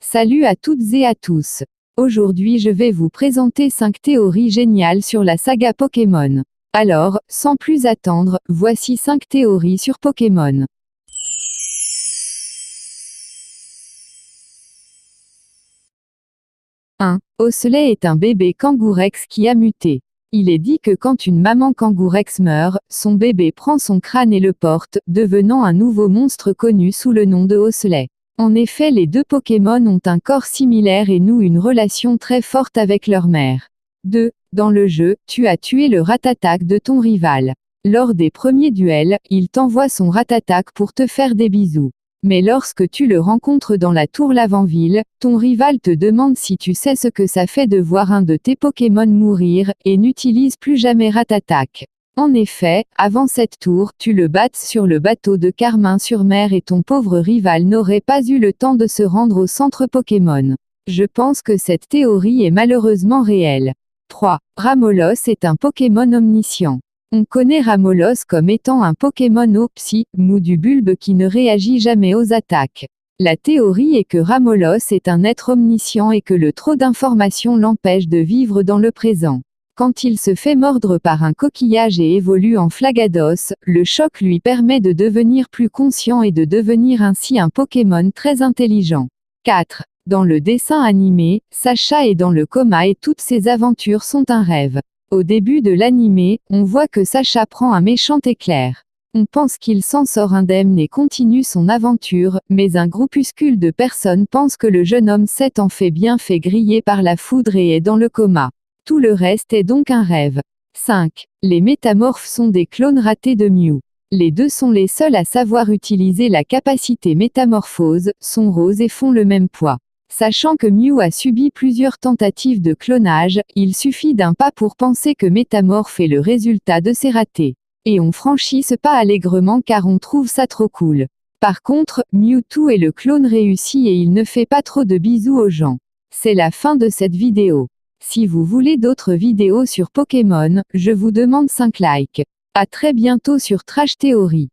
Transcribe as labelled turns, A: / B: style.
A: Salut à toutes et à tous. Aujourd'hui je vais vous présenter 5 théories géniales sur la saga Pokémon. Alors, sans plus attendre, voici 5 théories sur Pokémon. « 1. Ocelay est un bébé kangourex qui a muté. Il est dit que quand une maman kangourex meurt, son bébé prend son crâne et le porte, devenant un nouveau monstre connu sous le nom de Ocelay. En effet, les deux Pokémon ont un corps similaire et nouent une relation très forte avec leur mère. 2. Dans le jeu, tu as tué le Ratatak de ton rival. Lors des premiers duels, il t'envoie son Ratatak pour te faire des bisous. Mais lorsque tu le rencontres dans la tour Lavanville, ton rival te demande si tu sais ce que ça fait de voir un de tes Pokémon mourir, et n'utilise plus jamais Ratatak. En effet, avant cette tour, tu le battes sur le bateau de Carmin-sur-Mer et ton pauvre rival n'aurait pas eu le temps de se rendre au centre Pokémon. Je pense que cette théorie est malheureusement réelle. 3. Ramolos est un Pokémon omniscient. On connaît Ramolos comme étant un Pokémon au psy, mou du bulbe qui ne réagit jamais aux attaques. La théorie est que Ramolos est un être omniscient et que le trop d'informations l'empêche de vivre dans le présent. Quand il se fait mordre par un coquillage et évolue en Flagados, le choc lui permet de devenir plus conscient et de devenir ainsi un Pokémon très intelligent. 4. Dans le dessin animé, Sacha est dans le coma et toutes ses aventures sont un rêve. Au début de l'animé, on voit que Sacha prend un méchant éclair. On pense qu'il s'en sort indemne et continue son aventure, mais un groupuscule de personnes pense que le jeune homme s'est en fait griller par la foudre et est dans le coma. Tout le reste est donc un rêve. 5. Les métamorphes sont des clones ratés de Mew. Les deux sont les seuls à savoir utiliser la capacité métamorphose, sont roses et font le même poids. Sachant que Mew a subi plusieurs tentatives de clonage, il suffit d'un pas pour penser que Métamorphe est le résultat de ces ratés. Et on franchit ce pas allègrement car on trouve ça trop cool. Par contre, Mewtwo est le clone réussi et il ne fait pas trop de bisous aux gens. C'est la fin de cette vidéo. Si vous voulez d'autres vidéos sur Pokémon, je vous demande 5 likes. À très bientôt sur Trash Theory.